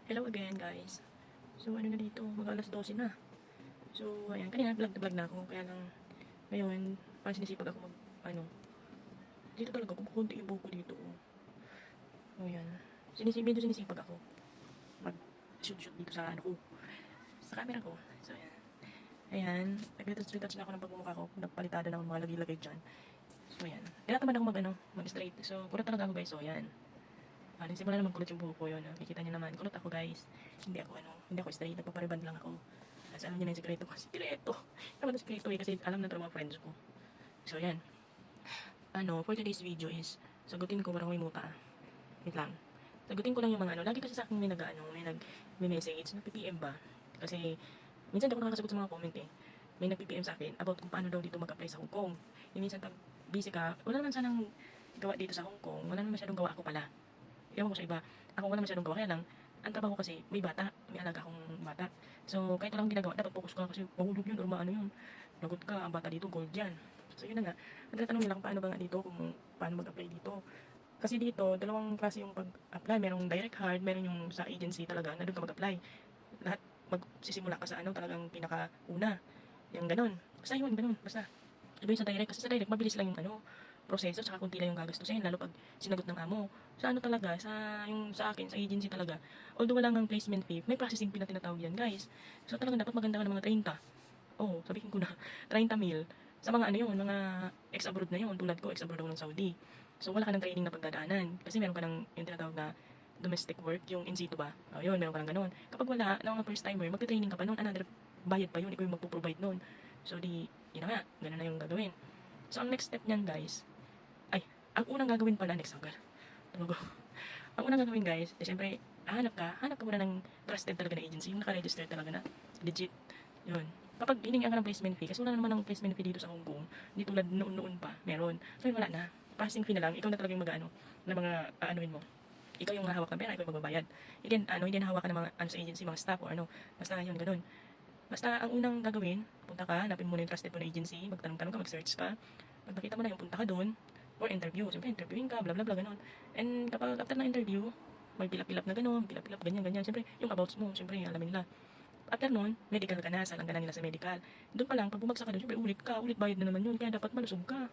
Hello again guys. So ano na dito, mag alas 12 na. So ayan, kanina vlog na vlog na ako. Kaya lang ngayon, parang sinisipag ako dito talaga kumukunti yung buko dito. So ayan, sinisipag ako mag shoot dito sa ano ko, sa camera ko. So ayan, nag-retouch na ako ng pagmumukha ko. Nagpalitada ng mga lagay-lagay dyan. So ayan, tinatamad ako mag straight. So kulat talaga ako guys. So ayan, nagsimula na magkulot yung buhok ko yun. Nakikita niyo naman, kulot ako guys. Hindi ako straight, nagpapariband lang ako. Kasi alam niyo na yung sikreto ko. Sikreto! Naman yung sikreto kasi alam na ito mga friends ko. So yan. For today's video is, sagutin ko parang may muta. Wait lang. Sagutin ko lang yung mga lagi kasi sa akin may nag-message, nag-PPM ba? Kasi, minsan di ako nakakasagot sa mga comment eh. May nag-PPM sa akin about kung paano daw dito mag-apply sa Hong Kong. Minsan pag busy ka, wala naman sanang gawa dito sa Hong Kong. Wala naman masyadong gawa ako pala. Ewan ko sa iba. Ako wala masyadong gawa. Kaya lang, ang trabaho kasi, may bata. May alaga akong bata. So, kahit walang ginagawa, dapat focus ka kasi mahulog yun or maano yun. Lagot ka, ang bata dito, gold yan. So, yun na nga. Nagtatanong nila kung paano ba nga dito, kung paano mag-apply dito. Kasi dito, dalawang klase yung pag-apply. Merong direct hard, meron yung sa agency talaga na doon ka mag-apply. Lahat magsisimula ka sa talagang pinaka-una. Yung ganun. Basta yun, ganun. Basta. Iba yung sa direct. Kasi sa direct, mabilis lang yung proseso, tsaka kunti lang yung gagastusin, lalo pag sinagot ng amo. Sa talaga, sa akin, sa agency talaga, although wala ngang placement fee, may processing fee na tinatawag yan, guys. So talaga dapat maganda ka ng mga 30. Oo, sabihin ko na, 30 mil. Sa mga mga ex-abroad na yun, tulad ko, ex-abroad ako ng Saudi. So wala ka ng training na pagdadaanan. Kasi meron ka ng yung tinatawag na domestic work, yung in situ ba? O yun, meron ka ng ganun. Kapag wala, na mga first timer, magte-training ka pa nun, another bayad pa yun, ikaw yung magpo-provide nun. So di, yun na nga, ganun na yung gagawin. So ang next step niyan guys, ang unang gagawin pala next hanggang. Tumugo. Ang unang gagawin guys, siyempre, hanap ka muna ng trusted talaga na agency, yung naka-register talaga na legit. Yun. Kapag hiningan ka ng placement fee, kasi wala naman ng placement fee dito sa Hong Kong, hindi tulad noon pa, meron. So yun, wala na. Passing fee na lang, ikaw na talaga yung mag-ano, na mga aanuhin mo. Ikaw yung hawak ng pera, ikaw yung magbabayad. Hindi na hawak ng mga sa agency, mga staff o Basta yun, ganun. Basta ang unang gagawin, punta ka, hanapin mo na yung trusted mo na agency, magtanong-tanong ka, mag-search ka. Pag nakita mo na yung punta ka doon, or interview. Siyempre, interviewin ka, bla bla bla, ganun. And kapag after ng interview, may pilap-pilap na ganun, pilap-pilap, ganyan, ganyan. Siyempre, yung abouts mo, siyempre, alamin nila. After nun, medical ka na, salang ka na nila sa medical. Doon pa lang, pag bumagsak ka doon, siyempre, ulit bayad na naman yun, kaya dapat malusog ka.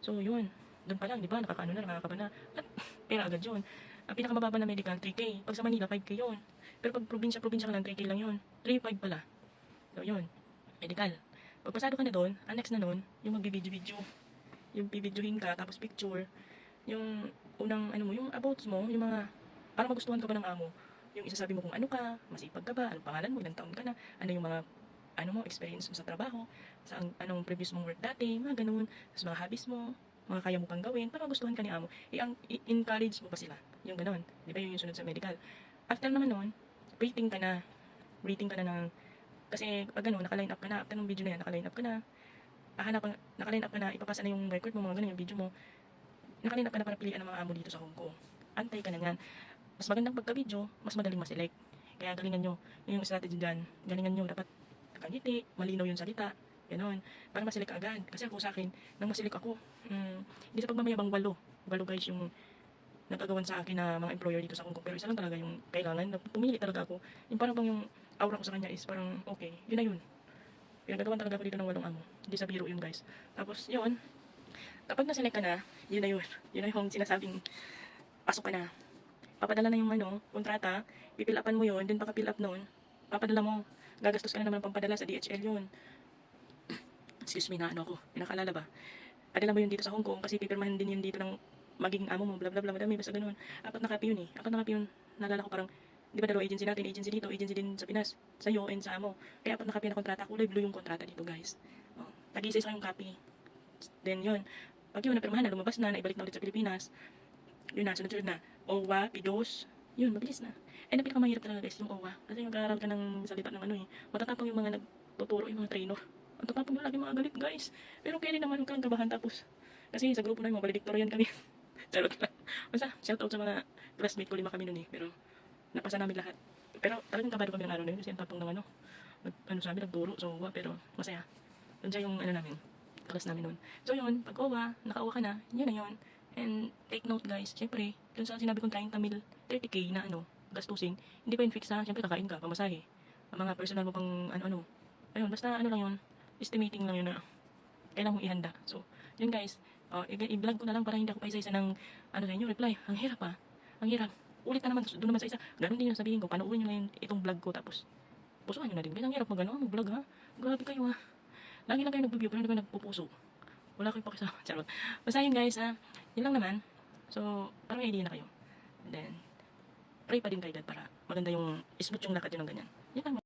So, yun. Doon pa lang, di ba, nakakaba na. At, pera agad yun. Ang pinakamababa na medical, 3K. Pag sa Manila, 5K yun. Pero pag probinsya ka lang, 3K lang yun. 3-5 pala. So, yun. Medical. Pag pasado ka na doon, ang next na nun, yung magbibideo-video. Yung bibidyohin ka, tapos picture, yung unang yung abouts mo, yung mga, para magustuhan ka ba ng amo, yung isasabi mo kung ano ka, masipag ka ba, anong pangalan mo, ilang taon ka na, ano yung mga, experience mo sa trabaho, sa anong previous mong work dati, mga ganun, tapos mga hobbies mo, mga kaya mo pang gawin, para magustuhan ka ni amo, i-encourage mo pa sila, yung ganun, di ba yung sunod sa medical. After naman nun, rating ka na, kasi pag naka-line up ka na, after ng video na yan, naka-line up ka na, naka-line up ka na, ipapasa na yung record mo, mga ganun, yung video mo. Naka-line up ka na para pilihan ng mga amo dito sa Hong Kong. Antay ka na yan. Mas magandang pagka-video, mas madaling ma-select. Kaya galingan nyo, yung strategy dyan, galingan nyo, dapat nakangiti, malinaw yung salita, gano'n, para ma-select ka agad. Kasi ako sa akin, nang ma-select ako, hindi sa pagmamayabang walo guys yung nagagawan sa akin na mga employer dito sa Hong Kong. Pero isa lang talaga yung kailangan, pumili talaga ako. Yung parang bang yung aura ko sa kanya is parang okay, yun na yun. Pinagagawan talaga ako dito ng 8 amo. Hindi sa biro yun guys. Tapos yun, kapag na-select ka na, yun na yun. Yun na yung sinasabing pasok ka na. Papadala na yung kontrata, pipilapan mo yun, din pagka-fill up nun, papadala mo. Gagastos ka na naman ng pampadala sa DHL yun. Excuse me na ako, pinakalala ba? Padala mo yun dito sa Hong Kong kasi pipirmahan din yun dito ng maging amo mo, bla bla bla, madami, basta ganun. Apat na copy yun eh. Apat na copy yun. Nalala ko parang, di ba dalawa agency natin, agency dito, agency din sa Pinas, sa iyo and sa amo. Kaya apat na copy na kontrata, kulay blue yung kontrata dito guys. Oh, tag-isa yung copy. Then yun, pag yun napirmahan na, lumabas na, naibalik na ulit sa Pilipinas, yun na, sunod-sunod na. OWA, PIDOS, yun, mabilis na. And ang pinakamahirap talaga guys, yung OWA. Kasi mag-aaral ka ng salita ng matatapang yung mga nagtuturo, yung mga trainer. Ang tatapang yung lagi mga galit guys. Pero kaya rin naman, huwag kang kabahan tapos. Kasi sa grupo na yung mga valedictorian kami. Charot lang. Basta, shoutout sa mga classmate ko, 5 kami nun eh. Pero, napasa namin lahat. Pero, talagang kabado kami ng araw na yun kasi ang tapang ng sa amin, nagturo sa OWA, pero masaya. Doon siya yung namin, class namin nun. So yun, pag OWA, naka-OWA ka na yun. And, take note guys, syempre, dun sa sinabi kong 30 mil, 30K na gastusin, hindi pa yun fix ha. Siyempre kakain ka, pamasahe. Ang mga personal mo pang ano-ano. Ayun, basta ano lang yun, estimating lang yun na kailangan mong ihanda. So, yun guys, i-vlog ko na lang para hindi ako pa isa-isa ng ano sa inyo, reply. Ang hirap ha. Ang hirap. Ulit na naman, doon naman sa isa. Ganun din yung sabihin ko, panoorin nyo lang itong vlog ko tapos pusuan nyo na din. Guys, ang hirap mag-vlog ha. Grabe kayo ha. Lagi lang kayo nag-view pero hindi kayo nagpupuso. Wala kayong pakisama. Charot. Basta yun guys ha. Yun lang naman. So, parang may idea na kayo. And then, pray pa din kayo dad para maganda yung smooth yung lakad yun ng ganyan. Yun lang.